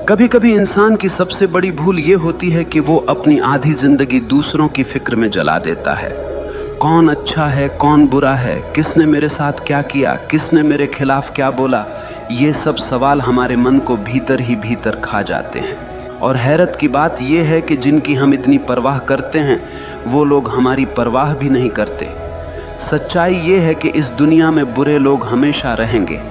कभी कभी इंसान की सबसे बड़ी भूल ये होती है कि वो अपनी आधी जिंदगी दूसरों की फिक्र में जला देता है। कौन अच्छा है, कौन बुरा है, किसने मेरे साथ क्या किया, किसने मेरे खिलाफ क्या बोला, ये सब सवाल हमारे मन को भीतर ही भीतर खा जाते हैं। और हैरत की बात यह है कि जिनकी हम इतनी परवाह करते हैं वो लोग हमारी परवाह भी नहीं करते। सच्चाई ये है कि इस दुनिया में बुरे लोग हमेशा रहेंगे।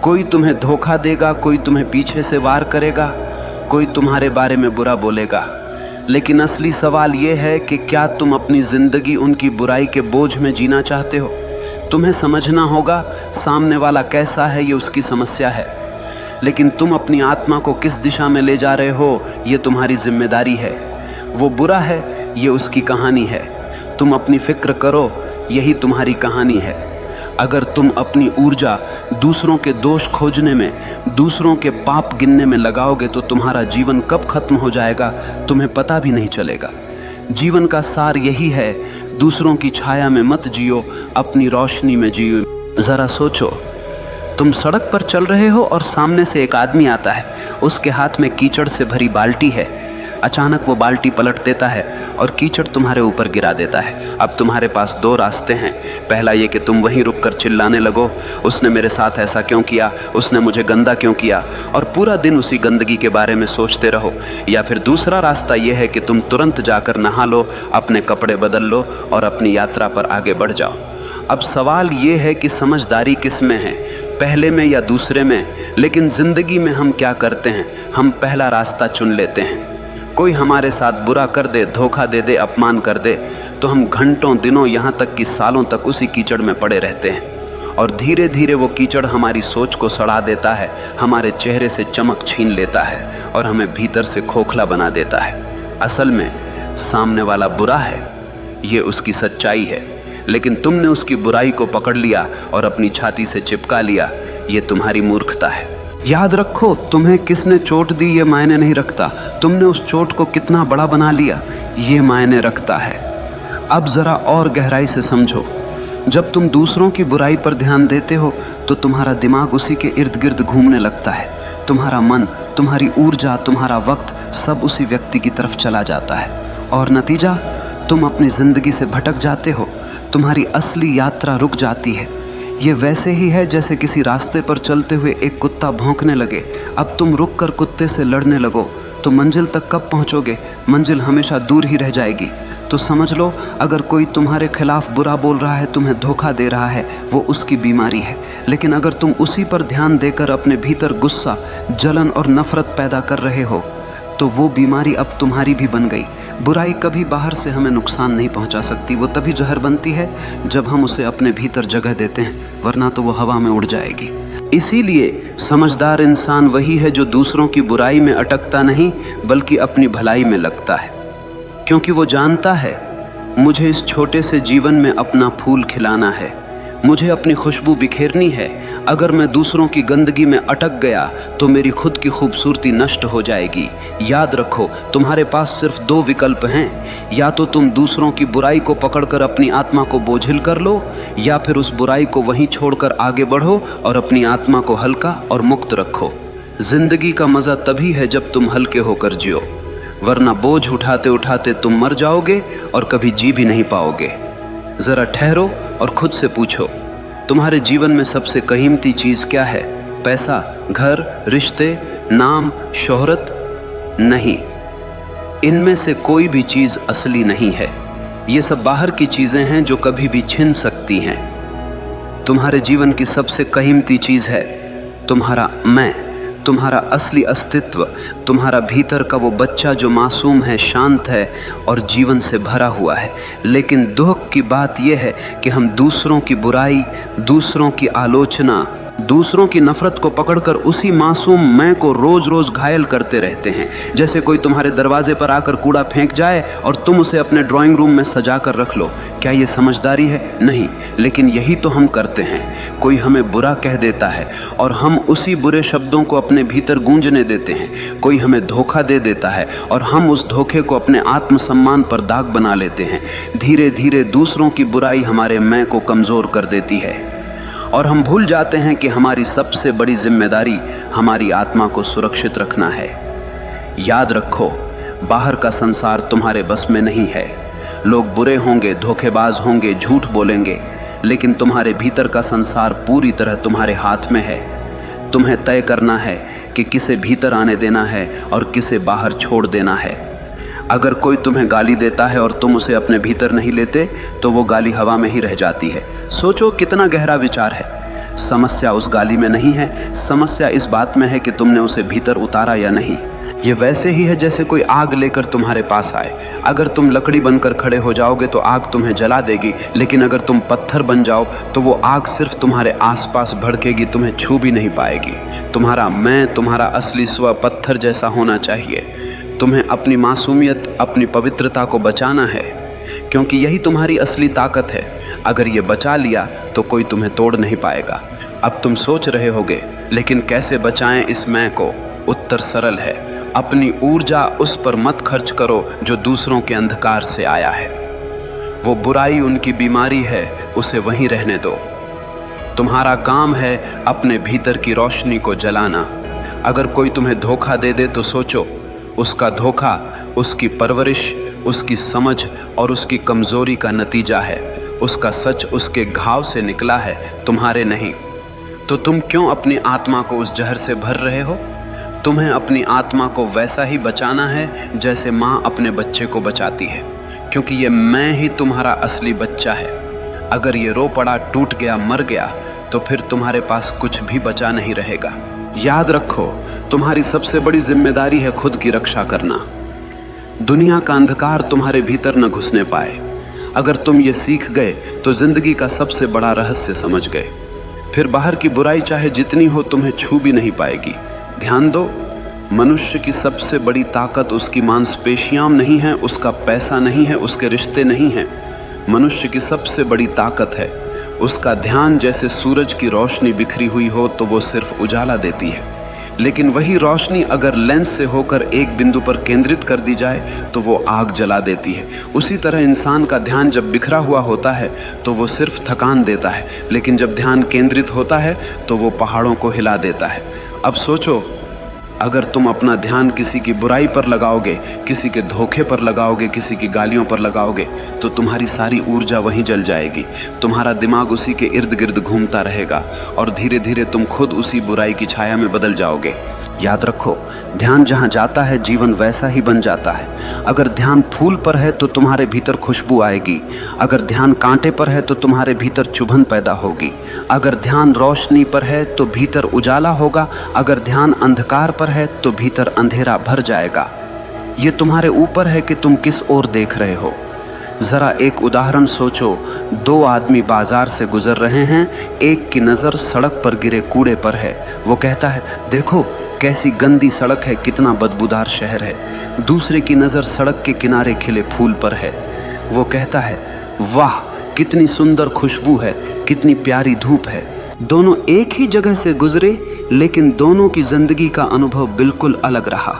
कोई तुम्हें धोखा देगा, कोई तुम्हें पीछे से वार करेगा, कोई तुम्हारे बारे में बुरा बोलेगा। लेकिन असली सवाल यह है कि क्या तुम अपनी जिंदगी उनकी बुराई के बोझ में जीना चाहते हो? तुम्हें समझना होगा सामने वाला कैसा है, ये उसकी समस्या है, लेकिन तुम अपनी आत्मा को किस दिशा में ले जा रहे हो ये तुम्हारी जिम्मेदारी है। वो बुरा है, ये उसकी कहानी है। तुम अपनी फिक्र करो, यही तुम्हारी कहानी है। अगर तुम अपनी ऊर्जा दूसरों के दोष खोजने में, दूसरों के पाप गिनने में लगाओगे तो तुम्हारा जीवन कब खत्म हो जाएगा तुम्हें पता भी नहीं चलेगा। जीवन का सार यही है, दूसरों की छाया में मत जियो, अपनी रोशनी में जियो। जरा सोचो, तुम सड़क पर चल रहे हो और सामने से एक आदमी आता है, उसके हाथ में कीचड़ से भरी बाल्टी है। अचानक वो बाल्टी पलट देता है और कीचड़ तुम्हारे ऊपर गिरा देता है। अब तुम्हारे पास दो रास्ते हैं। पहला ये कि तुम वहीं रुककर चिल्लाने लगो, उसने मेरे साथ ऐसा क्यों किया, उसने मुझे गंदा क्यों किया, और पूरा दिन उसी गंदगी के बारे में सोचते रहो। या फिर दूसरा रास्ता यह है कि तुम तुरंत जाकर नहा लो, अपने कपड़े बदल लो और अपनी यात्रा पर आगे बढ़ जाओ। अब सवाल ये है कि समझदारी किस में है, पहले में या दूसरे में? लेकिन जिंदगी में हम क्या करते हैं, हम पहला रास्ता चुन लेते हैं। कोई हमारे साथ बुरा कर दे, धोखा दे दे, अपमान कर दे, तो हम घंटों, दिनों, यहाँ तक कि सालों तक उसी कीचड़ में पड़े रहते हैं। और धीरे धीरे वो कीचड़ हमारी सोच को सड़ा देता है, हमारे चेहरे से चमक छीन लेता है और हमें भीतर से खोखला बना देता है। असल में सामने वाला बुरा है, ये उसकी सच्चाई है, लेकिन तुमने उसकी बुराई को पकड़ लिया और अपनी छाती से चिपका लिया। ये तुम्हारी मूर्खता है। याद रखो, तुम्हें किसने चोट दी ये मायने नहीं रखता, तुमने उस चोट को कितना बड़ा बना लिया ये मायने रखता है। अब जरा और गहराई से समझो, जब तुम दूसरों की बुराई पर ध्यान देते हो तो तुम्हारा दिमाग उसी के इर्द गिर्द घूमने लगता है। तुम्हारा मन, तुम्हारी ऊर्जा, तुम्हारा वक्त सब उसी व्यक्ति की तरफ चला जाता है और नतीजा, तुम अपनी जिंदगी से भटक जाते हो। तुम्हारी असली यात्रा रुक जाती है। ये वैसे ही है जैसे किसी रास्ते पर चलते हुए एक कुत्ता भौंकने लगे। अब तुम रुक कर कुत्ते से लड़ने लगो तो मंजिल तक कब पहुंचोगे? मंजिल हमेशा दूर ही रह जाएगी। तो समझ लो, अगर कोई तुम्हारे खिलाफ बुरा बोल रहा है, तुम्हें धोखा दे रहा है, वो उसकी बीमारी है। लेकिन अगर तुम उसी पर ध्यान देकर अपने भीतर गुस्सा, जलन और नफरत पैदा कर रहे हो तो वो बीमारी अब तुम्हारी भी बन गई। बुराई कभी बाहर से हमें नुकसान नहीं पहुंचा सकती, वो तभी जहर बनती है जब हम उसे अपने भीतर जगह देते हैं, वरना तो वो हवा में उड़ जाएगी। इसीलिए समझदार इंसान वही है जो दूसरों की बुराई में अटकता नहीं बल्कि अपनी भलाई में लगता है, क्योंकि वो जानता है मुझे इस छोटे से जीवन में अपना फूल खिलाना है, मुझे अपनी खुशबू बिखेरनी है। अगर मैं दूसरों की गंदगी में अटक गया तो मेरी खुद की खूबसूरती नष्ट हो जाएगी। याद रखो, तुम्हारे पास सिर्फ दो विकल्प हैं, या तो तुम दूसरों की बुराई को पकड़कर अपनी आत्मा को बोझिल कर लो, या फिर उस बुराई को वहीं छोड़कर आगे बढ़ो और अपनी आत्मा को हल्का और मुक्त रखो। जिंदगी का मजा तभी है जब तुम हल्के होकर जियो, वरना बोझ उठाते उठाते तुम मर जाओगे और कभी जी भी नहीं पाओगे। जरा ठहरो और खुद से पूछो, तुम्हारे जीवन में सबसे कीमती चीज क्या है? पैसा, घर, रिश्ते, नाम, शोहरत? नहीं, इनमें से कोई भी चीज असली नहीं है। ये सब बाहर की चीजें हैं जो कभी भी छिन सकती हैं। तुम्हारे जीवन की सबसे कीमती चीज है तुम्हारा मैं, तुम्हारा असली अस्तित्व, तुम्हारा भीतर का वो बच्चा जो मासूम है, शांत है और जीवन से भरा हुआ है। लेकिन दुख की बात यह है कि हम दूसरों की बुराई, दूसरों की आलोचना, दूसरों की नफरत को पकड़कर उसी मासूम मैं को रोज रोज घायल करते रहते हैं। जैसे कोई तुम्हारे दरवाजे पर आकर कूड़ा फेंक जाए और तुम उसे अपने ड्राइंग रूम में सजा कर रख लो। क्या ये समझदारी है? नहीं, लेकिन यही तो हम करते हैं। कोई हमें बुरा कह देता है और हम उसी बुरे शब्दों को अपने भीतर गूंजने देते हैं। कोई हमें धोखा दे देता है और हम उस धोखे को अपने आत्मसम्मान पर दाग बना लेते हैं। धीरे धीरे दूसरों की बुराई हमारे मैं को कमजोर कर देती है और हम भूल जाते हैं कि हमारी सबसे बड़ी जिम्मेदारी हमारी आत्मा को सुरक्षित रखना है। याद रखो, बाहर का संसार तुम्हारे बस में नहीं है। लोग बुरे होंगे, धोखेबाज होंगे, झूठ बोलेंगे, लेकिन तुम्हारे भीतर का संसार पूरी तरह तुम्हारे हाथ में है। तुम्हें तय करना है कि किसे भीतर आने देना है और किसे बाहर छोड़ देना है। अगर कोई तुम्हें गाली देता है और तुम उसे अपने भीतर नहीं लेते तो वो गाली हवा में ही रह जाती है। सोचो कितना गहरा विचार है। समस्या उस गाली में नहीं है, समस्या इस बात में है कि तुमने उसे भीतर उतारा या नहीं। ये वैसे ही है जैसे कोई आग लेकर तुम्हारे पास आए। अगर तुम लकड़ी बनकर खड़े हो जाओगे तो आग तुम्हें जला देगी, लेकिन अगर तुम पत्थर बन जाओ तो वो आग सिर्फ तुम्हारे आसपास भड़केगी, तुम्हें छू भी नहीं पाएगी। तुम्हारा मैं, तुम्हारा असली स्व पत्थर जैसा होना चाहिए। तुम्हें अपनी मासूमियत, अपनी पवित्रता को बचाना है, क्योंकि यही तुम्हारी असली ताकत है। अगर ये बचा लिया तो कोई तुम्हें तोड़ नहीं पाएगा। अब तुम सोच रहे होगे, लेकिन कैसे बचाएं इस मैं को? उत्तर सरल है, अपनी ऊर्जा उस पर मत खर्च करो जो दूसरों के अंधकार से आया है। वो बुराई उनकी बीमारी है, उसे वहीं रहने दो। तुम्हारा काम है अपने भीतर की रोशनी को जलाना। अगर कोई तुम्हें धोखा दे दे तो सोचो, उसका धोखा उसकी परवरिश, उसकी समझ और उसकी कमजोरी का नतीजा है। उसका सच उसके घाव से निकला है, तुम्हारे नहीं। तो तुम क्यों अपनी आत्मा को उस जहर से भर रहे हो? तुम्हें अपनी आत्मा को वैसा ही बचाना है जैसे माँ अपने बच्चे को बचाती है, क्योंकि ये मैं ही तुम्हारा असली बच्चा है। अगर ये रो पड़ा, टूट गया, मर गया तो फिर तुम्हारे पास कुछ भी बचा नहीं रहेगा। याद रखो, तुम्हारी सबसे बड़ी जिम्मेदारी है खुद की रक्षा करना। दुनिया का अंधकार तुम्हारे भीतर न घुसने पाए। अगर तुम ये सीख गए तो जिंदगी का सबसे बड़ा रहस्य समझ गए। फिर बाहर की बुराई चाहे जितनी हो तुम्हें छू भी नहीं पाएगी। ध्यान दो, मनुष्य की सबसे बड़ी ताकत उसकी मांसपेशियां नहीं है, उसका पैसा नहीं है, उसके रिश्ते नहीं हैं। मनुष्य की सबसे बड़ी ताकत है उसका ध्यान। जैसे सूरज की रोशनी बिखरी हुई हो तो वो सिर्फ उजाला देती है, लेकिन वही रोशनी अगर लेंस से होकर एक बिंदु पर केंद्रित कर दी जाए तो वो आग जला देती है। उसी तरह इंसान का ध्यान जब बिखरा हुआ होता है तो वो सिर्फ थकान देता है, लेकिन जब ध्यान केंद्रित होता है तो वो पहाड़ों को हिला देता है। अब सोचो, अगर तुम अपना ध्यान किसी की बुराई पर लगाओगे, किसी के धोखे पर लगाओगे, किसी की गालियों पर लगाओगे तो तुम्हारी सारी ऊर्जा वहीं जल जाएगी। तुम्हारा दिमाग उसी के इर्द गिर्द घूमता रहेगा और धीरे धीरे तुम खुद उसी बुराई की छाया में बदल जाओगे। याद रखो, ध्यान जहां जाता है जीवन वैसा ही बन जाता है। अगर ध्यान फूल पर है तो तुम्हारे भीतर खुशबू आएगी। अगर ध्यान कांटे पर है तो तुम्हारे भीतर चुभन पैदा होगी। अगर ध्यान रोशनी पर है तो भीतर उजाला होगा। अगर ध्यान अंधकार पर है तो भीतर अंधेरा भर जाएगा। ये तुम्हारे ऊपर है कि तुम किस ओर देख रहे हो। जरा एक उदाहरण सोचो, दो आदमी बाजार से गुजर रहे हैं। एक की नजर सड़क पर गिरे कूड़े पर है। वो कहता है, देखो कैसी गंदी सड़क है, कितना बदबूदार शहर है। दूसरे की नजर सड़क के किनारे खिले फूल पर है। वो कहता है, वाह कितनी सुंदर खुशबू है, कितनी प्यारी धूप है। दोनों एक ही जगह से गुजरे, लेकिन दोनों की जिंदगी का अनुभव बिल्कुल अलग रहा।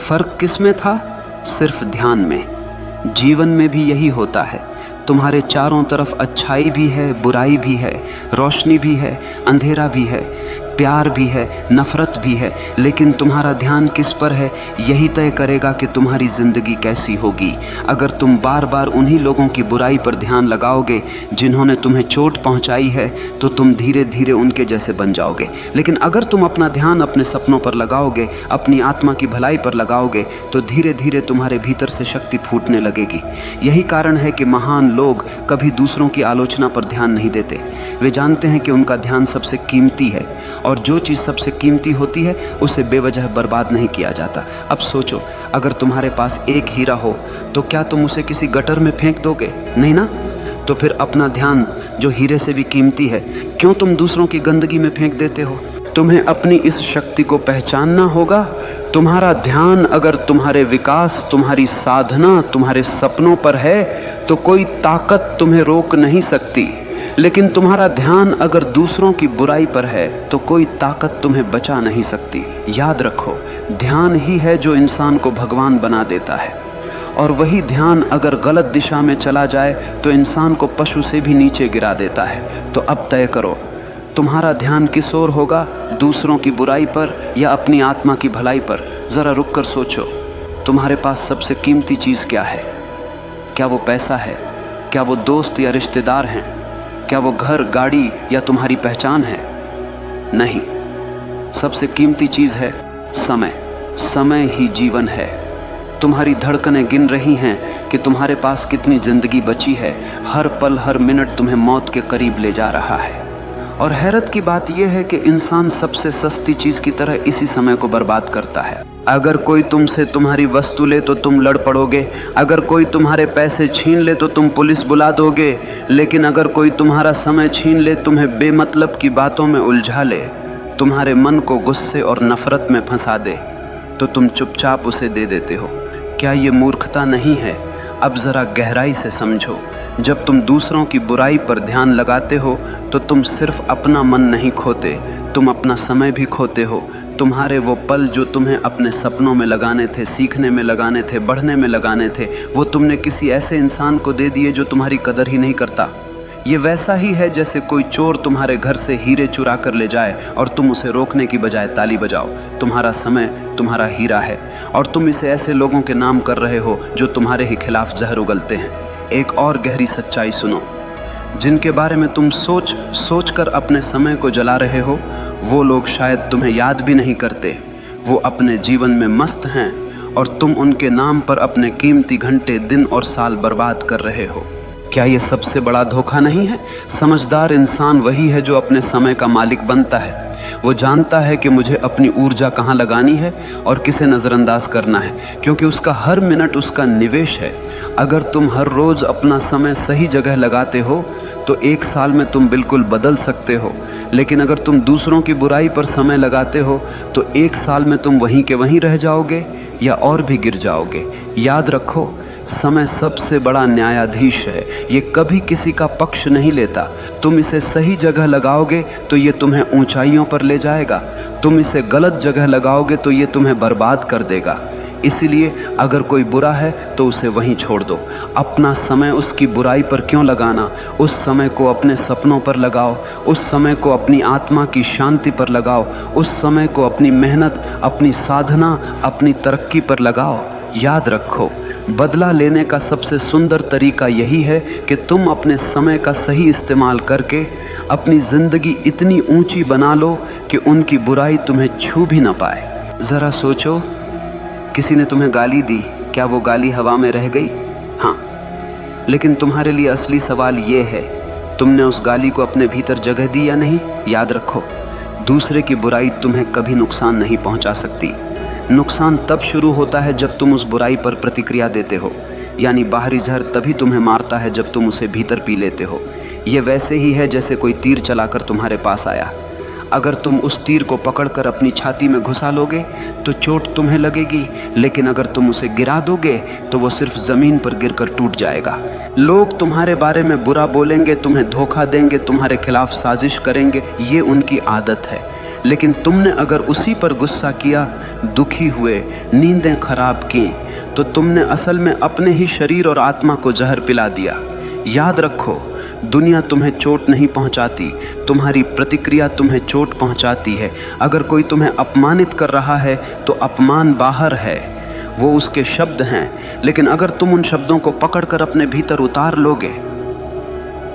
फर्क किसमें था? सिर्फ ध्यान में। जीवन में भी यही होता है। तुम्हारे चारों तरफ अच्छाई भी है, बुराई भी है, रोशनी भी है, अंधेरा भी है, प्यार भी है, नफरत भी है, लेकिन तुम्हारा ध्यान किस पर है यही तय करेगा कि तुम्हारी जिंदगी कैसी होगी। अगर तुम बार बार उन्हीं लोगों की बुराई पर ध्यान लगाओगे जिन्होंने तुम्हें चोट पहुंचाई है तो तुम धीरे धीरे उनके जैसे बन जाओगे। लेकिन अगर तुम अपना ध्यान अपने सपनों पर लगाओगे, अपनी आत्मा की भलाई पर लगाओगे, तो धीरे धीरे तुम्हारे भीतर से शक्ति फूटने लगेगी। यही कारण है कि महान लोग कभी दूसरों की आलोचना पर ध्यान नहीं देते। वे जानते हैं कि उनका ध्यान सबसे कीमती है, और जो चीज़ सबसे कीमती होती है उसे बेवजह बर्बाद नहीं किया जाता। अब सोचो, अगर तुम्हारे पास एक हीरा हो तो क्या तुम उसे किसी गटर में फेंक दोगे? नहीं ना। तो फिर अपना ध्यान जो हीरे से भी कीमती है, क्यों तुम दूसरों की गंदगी में फेंक देते हो? तुम्हें अपनी इस शक्ति को पहचानना होगा। तुम्हारा ध्यान अगर तुम्हारे विकास, तुम्हारी साधना, तुम्हारे सपनों पर है तो कोई ताकत तुम्हें रोक नहीं सकती। लेकिन तुम्हारा ध्यान अगर दूसरों की बुराई पर है तो कोई ताकत तुम्हें बचा नहीं सकती। याद रखो, ध्यान ही है जो इंसान को भगवान बना देता है, और वही ध्यान अगर गलत दिशा में चला जाए तो इंसान को पशु से भी नीचे गिरा देता है। तो अब तय करो, तुम्हारा ध्यान किस ओर होगा? दूसरों की बुराई पर या अपनी आत्मा की भलाई पर? जरा रुक कर सोचो, तुम्हारे पास सबसे कीमती चीज क्या है? क्या वो पैसा है? क्या वो दोस्त या रिश्तेदार हैं? क्या वो घर, गाड़ी या तुम्हारी पहचान है? नहीं, सबसे कीमती चीज है समय। समय ही जीवन है। तुम्हारी धड़कनें गिन रही हैं कि तुम्हारे पास कितनी जिंदगी बची है। हर पल, हर मिनट तुम्हें मौत के करीब ले जा रहा है। और हैरत की बात यह है कि इंसान सबसे सस्ती चीज की तरह इसी समय को बर्बाद करता है। अगर कोई तुमसे तुम्हारी वस्तु ले तो तुम लड़ पड़ोगे, अगर कोई तुम्हारे पैसे छीन ले तो तुम पुलिस बुला दोगे, लेकिन अगर कोई तुम्हारा समय छीन ले, तुम्हें बेमतलब की बातों में उलझा ले, तुम्हारे मन को गुस्से और नफरत में फंसा दे, तो तुम चुपचाप उसे दे देते हो। क्या ये मूर्खता नहीं है? अब जरा गहराई से समझो। जब तुम दूसरों की बुराई पर ध्यान लगाते हो तो तुम सिर्फ अपना मन नहीं खोते, तुम अपना समय भी खोते हो। तुम्हारे वो पल जो तुम्हें अपने सपनों में लगाने थे, सीखने में लगाने थे, बढ़ने में लगाने थे, वो तुमने किसी ऐसे इंसान को दे दिए जो तुम्हारी कदर ही नहीं करता। ये वैसा ही है जैसे कोई चोर तुम्हारे घर से हीरे चुरा कर ले जाए और तुम उसे रोकने की बजाय ताली बजाओ। तुम्हारा समय तुम्हारा हीरा है और तुम इसे ऐसे लोगों के नाम कर रहे हो जो तुम्हारे ही खिलाफ जहर उगलते हैं। एक और गहरी सच्चाई सुनो, जिनके बारे में तुम सोच कर अपने समय को जला रहे हो, वो लोग शायद तुम्हें याद भी नहीं करते। वो अपने जीवन में मस्त हैं और तुम उनके नाम पर अपने कीमती घंटे, दिन और साल बर्बाद कर रहे हो। क्या ये सबसे बड़ा धोखा नहीं है? समझदार इंसान वही है जो अपने समय का मालिक बनता है। वो जानता है कि मुझे अपनी ऊर्जा कहाँ लगानी है और किसे नज़रअंदाज करना है, क्योंकि उसका हर मिनट उसका निवेश है। अगर तुम हर रोज़ अपना समय सही जगह लगाते हो तो एक साल में तुम बिल्कुल बदल सकते हो, लेकिन अगर तुम दूसरों की बुराई पर समय लगाते हो तो एक साल में तुम वहीं के वहीं रह जाओगे या और भी गिर जाओगे। याद रखो, समय सबसे बड़ा न्यायाधीश है। ये कभी किसी का पक्ष नहीं लेता। तुम इसे सही जगह लगाओगे तो ये तुम्हें ऊंचाइयों पर ले जाएगा, तुम इसे गलत जगह लगाओगे तो ये तुम्हें बर्बाद कर देगा। इसीलिए अगर कोई बुरा है तो उसे वहीं छोड़ दो। अपना समय उसकी बुराई पर क्यों लगाना? उस समय को अपने सपनों पर लगाओ, उस समय को अपनी आत्मा की शांति पर लगाओ, उस समय को अपनी मेहनत, अपनी साधना, अपनी तरक्की पर लगाओ। याद रखो, बदला लेने का सबसे सुंदर तरीका यही है कि तुम अपने समय का सही इस्तेमाल करके अपनी जिंदगी इतनी ऊंची बना लो कि उनकी बुराई तुम्हें छू भी ना पाए। जरा सोचो, किसी ने तुम्हें गाली दी, क्या वो गाली हवा में रह गई? हाँ, लेकिन तुम्हारे लिए असली सवाल ये है, तुमने उस गाली को अपने भीतर जगह दी या नहीं? याद रखो, दूसरे की बुराई तुम्हें कभी नुकसान नहीं पहुंचा सकती। नुकसान तब शुरू होता है जब तुम उस बुराई पर प्रतिक्रिया देते हो, यानी बाहरी जहर तभी तुम्हें मारता है जब तुम उसे भीतर पी लेते हो। ये वैसे ही है जैसे कोई तीर चलाकर तुम्हारे पास आया। अगर तुम उस तीर को पकड़कर अपनी छाती में घुसा लोगे तो चोट तुम्हें लगेगी, लेकिन अगर तुम उसे गिरा दोगे तो वो सिर्फ जमीन पर गिरकर टूट जाएगा। लोग तुम्हारे बारे में बुरा बोलेंगे, तुम्हें धोखा देंगे, तुम्हारे खिलाफ साजिश करेंगे, ये उनकी आदत है। लेकिन तुमने अगर उसी पर गुस्सा किया, दुखी हुए, नींदें खराब की, तो तुमने असल में अपने ही शरीर और आत्मा को जहर पिला दिया। याद रखो, दुनिया तुम्हें चोट नहीं पहुंचाती, तुम्हारी प्रतिक्रिया तुम्हें चोट पहुंचाती है। अगर कोई तुम्हें अपमानित कर रहा है तो अपमान बाहर है, वो उसके शब्द हैं, लेकिन अगर तुम उन शब्दों को पकड़कर अपने भीतर उतार लोगे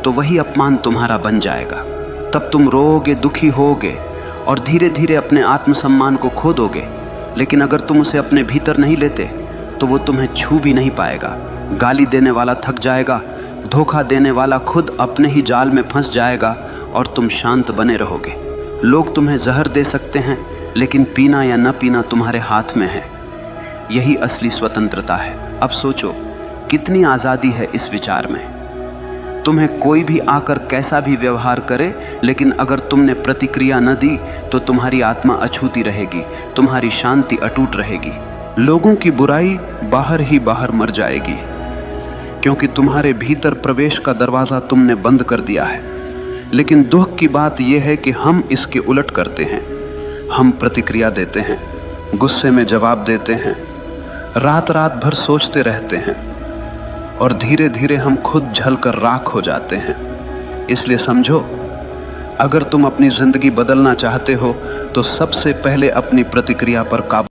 तो वही अपमान तुम्हारा बन जाएगा। तब तुम रोओगे, दुखी होगे और धीरे धीरे अपने आत्मसम्मान को खो दोगे। लेकिन अगर तुम उसे अपने भीतर नहीं लेते तो वो तुम्हें छू भी नहीं पाएगा। गाली देने वाला थक जाएगा, धोखा देने वाला खुद अपने ही जाल में फंस जाएगा और तुम शांत बने रहोगे। लोग तुम्हें जहर दे सकते हैं, लेकिन पीना या न पीना तुम्हारे हाथ में है। यही असली स्वतंत्रता है। अब सोचो, कितनी आज़ादी है इस विचार में। तुम्हें कोई भी आकर कैसा भी व्यवहार करे, लेकिन अगर तुमने प्रतिक्रिया न दी तो तुम्हारी आत्मा अछूती रहेगी, तुम्हारी शांति अटूट रहेगी। लोगों की बुराई बाहर ही बाहर मर जाएगी, क्योंकि तुम्हारे भीतर प्रवेश का दरवाज़ा तुमने बंद कर दिया है। लेकिन दुख की बात यह है कि हम इसके उलट करते हैं। हम प्रतिक्रिया देते हैं, गुस्से में जवाब देते हैं, रात रात भर सोचते रहते हैं और धीरे धीरे हम खुद जलकर राख हो जाते हैं। इसलिए समझो, अगर तुम अपनी जिंदगी बदलना चाहते हो तो सबसे पहले अपनी प्रतिक्रिया पर काबू